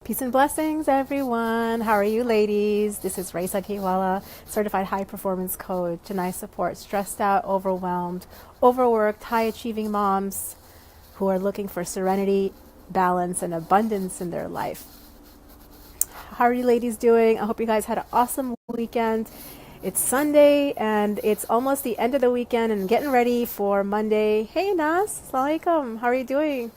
Peace and blessings, everyone. How are you, ladies? This is Rayesa Gheewala, certified high performance coach, and I support stressed out, overwhelmed, overworked, high achieving moms who are looking for serenity, balance, and abundance in their life. How are you, ladies, doing? I hope you guys had an awesome weekend. It's Sunday, and it's almost the end of the weekend, and getting ready for Monday. Hey, Nas, Assalamu alaikum. How are you doing?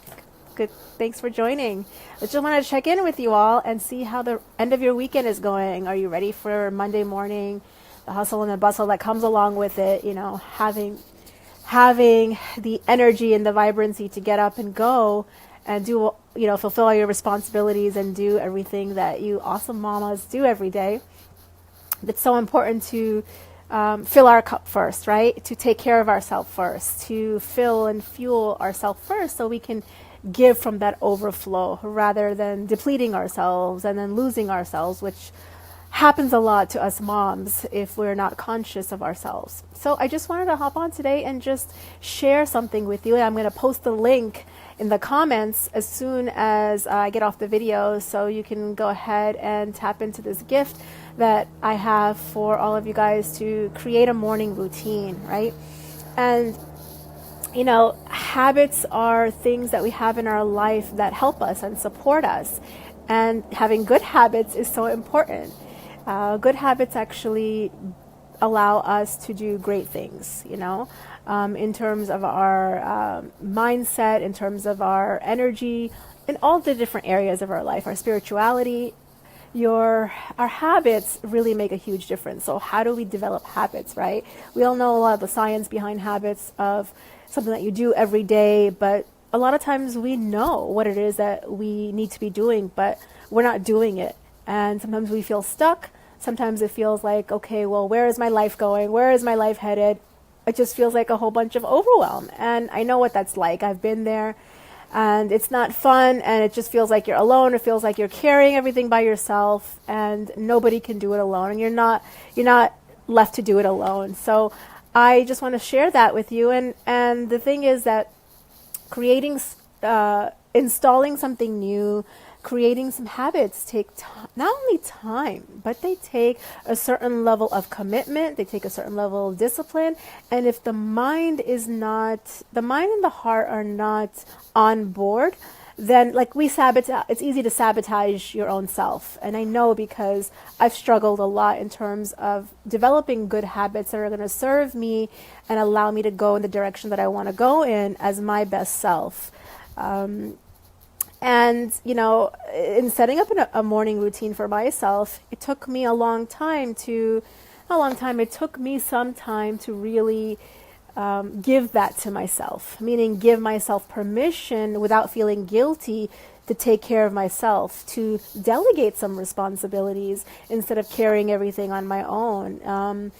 Good. Thanks for joining. I just wanted to check in with you all and see how the end of your weekend is going. Are you ready for Monday morning, the hustle and the bustle that comes along with it? You know, having the energy and the vibrancy to get up and go and do, fulfill all your responsibilities and do everything that you awesome mamas do every day. It's so important to fill our cup first, right? To take care of ourselves first, to fill and fuel ourselves first so we can give from that overflow rather than depleting ourselves and then losing ourselves, which happens a lot to us moms if we're not conscious of ourselves. So I just wanted to hop on today and just share something with you. I'm going to post the link in the comments as soon as I get off the video, so you can go ahead and tap into this gift that I have for all of you guys to create a morning routine, right? And habits are things that we have in our life that help us and support us. And having good habits is so important. Good habits actually allow us to do great things, in terms of our mindset, in terms of our energy, in all the different areas of our life, our spirituality. Our habits really make a huge difference. So how do we develop habits, right? We all know a lot of the science behind habits of something that you do every day, but a lot of times we know what it is that we need to be doing, but we're not doing it. And sometimes we feel stuck. Sometimes it feels like, okay, well, where is my life going? Where is my life headed? It just feels like a whole bunch of overwhelm. And I know what that's like. I've been there, and it's not fun, and it just feels like you're alone. It feels like you're carrying everything by yourself, and nobody can do it alone, and you're not left to do it alone. So I just want to share that with you. And the thing is that installing something new, creating some habits take not only time, but they take a certain level of commitment. They take a certain level of discipline. And if the mind and the heart are not on board, then it's easy to sabotage your own self. And I know, because I've struggled a lot in terms of developing good habits that are going to serve me and allow me to go in the direction that I want to go in as my best self. And, in setting up a morning routine for myself, it took me it took me some time to really give that to myself, meaning give myself permission without feeling guilty to take care of myself, to delegate some responsibilities instead of carrying everything on my own.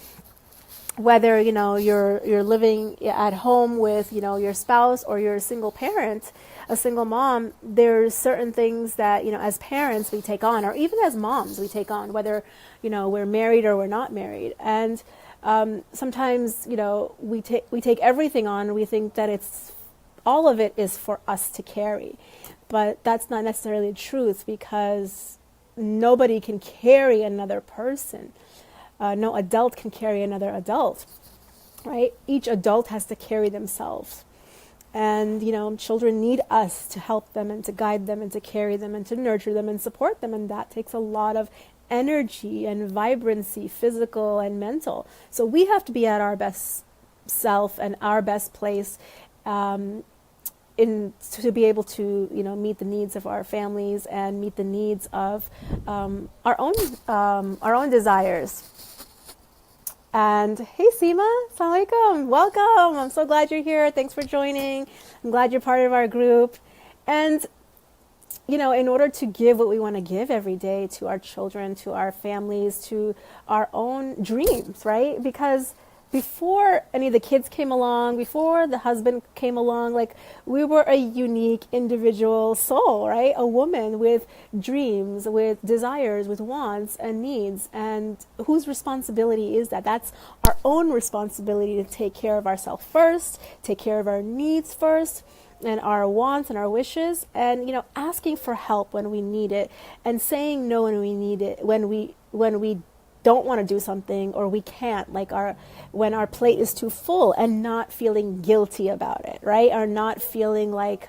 Whether, you're living at home with, your spouse, or you're a single parent, a single mom, there's certain things that, as parents we take on, or even as moms we take on, whether, we're married or we're not married. And sometimes, we take everything on. We think that all of it is for us to carry, but that's not necessarily the truth, because nobody can carry another person. No adult can carry another adult, right? Each adult has to carry themselves. And, children need us to help them and to guide them and to carry them and to nurture them and support them. And that takes a lot of energy and vibrancy, physical and mental. So we have to be at our best self and our best place to be able to, meet the needs of our families and meet the needs of our own desires. And hey, Seema, assalamu alaikum, welcome. I'm so glad you're here. Thanks for joining. I'm glad you're part of our group. And, in order to give what we want to give every day to our children, to our families, to our own dreams, right? Because before any of the kids came along, before the husband came along, like we were a unique individual soul, right? A woman with dreams, with desires, with wants and needs. And whose responsibility is that? That's our own responsibility to take care of ourselves first, take care of our needs first, and our wants and our wishes, and asking for help when we need it, and saying no when we need it, when we don't want to do something or we can't, like when our plate is too full, and not feeling guilty about it, right? Or not feeling like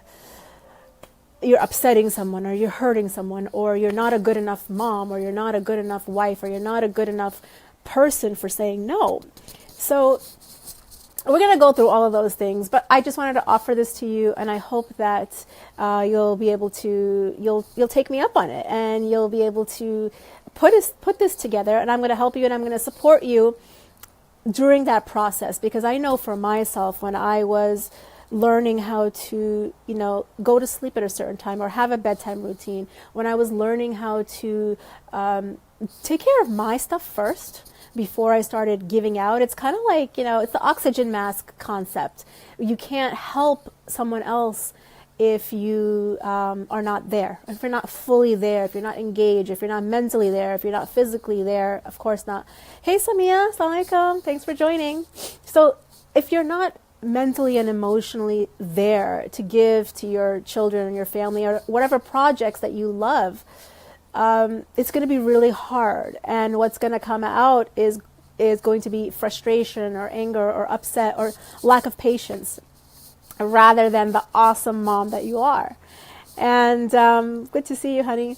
you're upsetting someone or you're hurting someone, or you're not a good enough mom, or you're not a good enough wife, or you're not a good enough person for saying no. So we're going to go through all of those things, but I just wanted to offer this to you, and I hope that you'll be able to, you'll take me up on it, and you'll be able to put this together, and I'm going to help you, and I'm going to support you during that process, because I know for myself, when I was learning how to, go to sleep at a certain time or have a bedtime routine, when I was learning how to take care of my stuff first before I started giving out. It's kind of like, it's the oxygen mask concept. You can't help someone else if you are not there, if you're not fully there, if you're not engaged, if you're not mentally there, if you're not physically there, of course not. Hey Samia, assalamu alaikum, thanks for joining. So if you're not mentally and emotionally there to give to your children and your family or whatever projects that you love, it's going to be really hard, and what's going to come out is going to be frustration or anger or upset or lack of patience, rather than the awesome mom that you are. And good to see you, honey.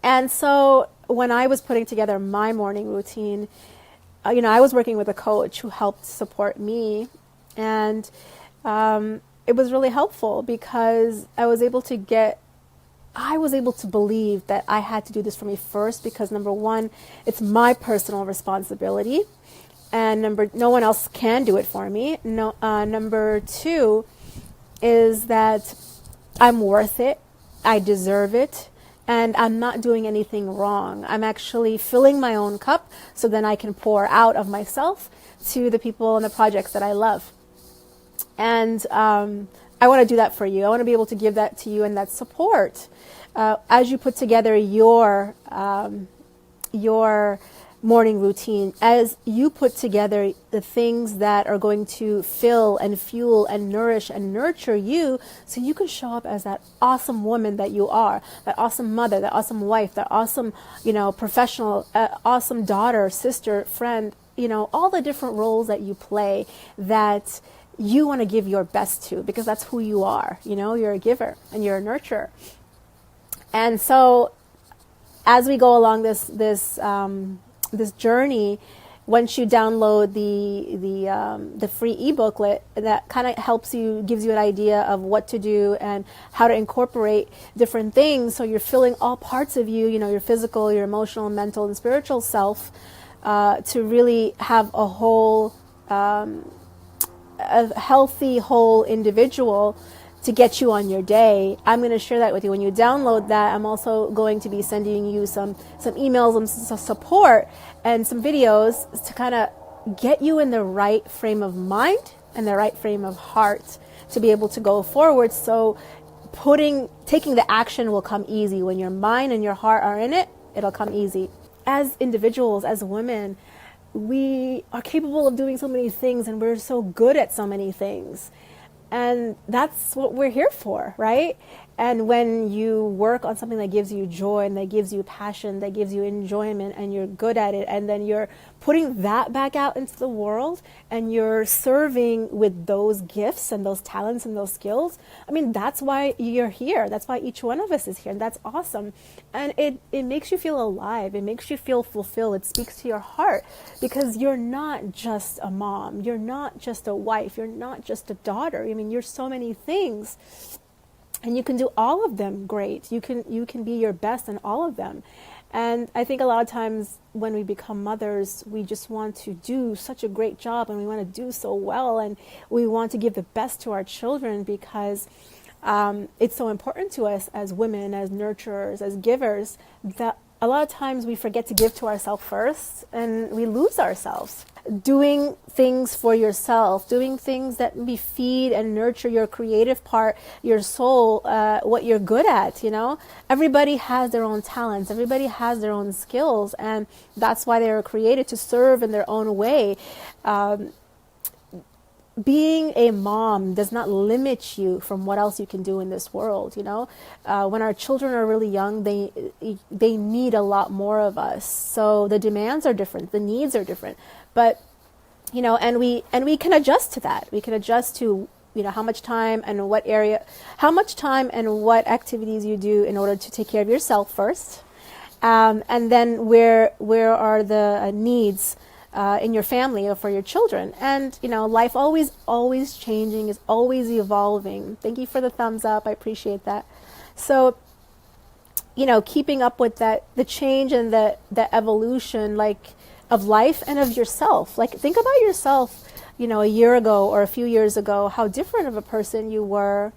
And so when I was putting together my morning routine, I was working with a coach who helped support me, and it was really helpful because I was able to believe that I had to do this for me first, because number one, it's my personal responsibility, and no one else can do it for me. Number two is that I'm worth it, I deserve it, and I'm not doing anything wrong. I'm actually filling my own cup so then I can pour out of myself to the people and the projects that I love. And I want to do that for you. I want to be able to give that to you, and that support as you put together your morning routine, as you put together the things that are going to fill and fuel and nourish and nurture you, so you can show up as that awesome woman that you are, that awesome mother, that awesome wife, that awesome, professional, awesome daughter, sister, friend, all the different roles that you play that you want to give your best to, because that's who you are. You're a giver and you're a nurturer. And so as we go along this journey, once you download the free e-booklet, that kind of gives you an idea of what to do and how to incorporate different things, so you're filling all parts of you, your physical, your emotional, mental, and spiritual self, to really have a healthy, whole individual to get you on your day. I'm going to share that with you. When you download that, I'm also going to be sending you some emails and some support and some videos to kind of get you in the right frame of mind and the right frame of heart to be able to go forward. So taking the action will come easy. When your mind and your heart are in it, it'll come easy. As individuals, as women, we are capable of doing so many things, and we're so good at so many things. And that's what we're here for, right? And when you work on something that gives you joy and that gives you passion, that gives you enjoyment, and you're good at it, and then you're putting that back out into the world, and you're serving with those gifts and those talents and those skills, that's why you're here. That's why each one of us is here, and that's awesome. And it makes you feel alive. It makes you feel fulfilled. It speaks to your heart, because you're not just a mom. You're not just a wife. You're not just a daughter. You're so many things. And you can do all of them great. You can be your best in all of them. And I think a lot of times when we become mothers, we just want to do such a great job, and we want to do so well, and we want to give the best to our children, because it's so important to us as women, as nurturers, as givers, that a lot of times we forget to give to ourselves first, and we lose ourselves. doing things for yourself, doing things that maybe feed and nurture your creative part, your soul, what you're good at, Everybody has their own talents. Everybody has their own skills. And that's why they were created, to serve in their own way. Being a mom does not limit you from what else you can do in this world. When our children are really young, they need a lot more of us. So the demands are different, the needs are different, but and we can adjust to that. We can adjust to how much time and what activities you do in order to take care of yourself first, and then where are the needs in your family or for your children. And life always changing, is always evolving. Thank you for the thumbs up, I appreciate that. So keeping up with that, the change and the evolution, of life and of yourself. Think about yourself a year ago or a few years ago, how different of a person you were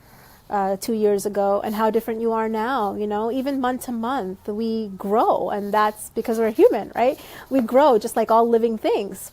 2 years ago, and how different you are now. Even month to month we grow, and that's because we're human, right? We grow just like all living things,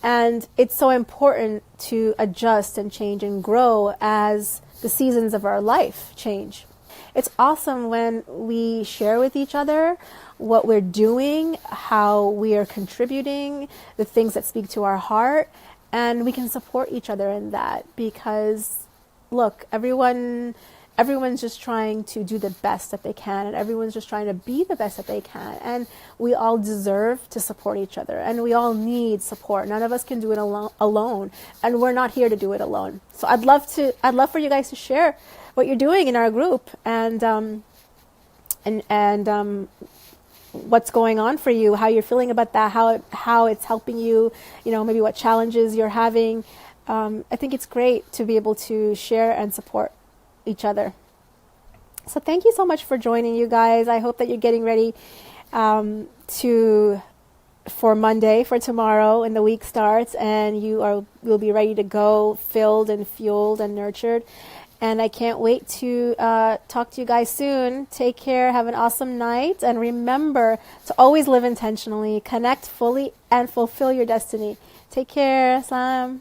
and it's so important to adjust and change and grow as the seasons of our life change. It's awesome when we share with each other what we're doing, how we are contributing, the things that speak to our heart, and we can support each other in that, because look, everyone's just trying to do the best that they can, and everyone's just trying to be the best that they can, and we all deserve to support each other, and we all need support. None of us can do it alone, and we're not here to do it alone. So I'd love for you guys to share what you're doing in our group, and what's going on for you, how you're feeling about that, how it's helping you, maybe what challenges you're having. I think it's great to be able to share and support each other. So thank you so much for joining, you guys. I hope that you're getting ready for Monday, for tomorrow, and the week starts, and you'll be ready to go, filled and fueled and nurtured. And I can't wait to talk to you guys soon. Take care. Have an awesome night. And remember to always live intentionally, connect fully, and fulfill your destiny. Take care. Salam.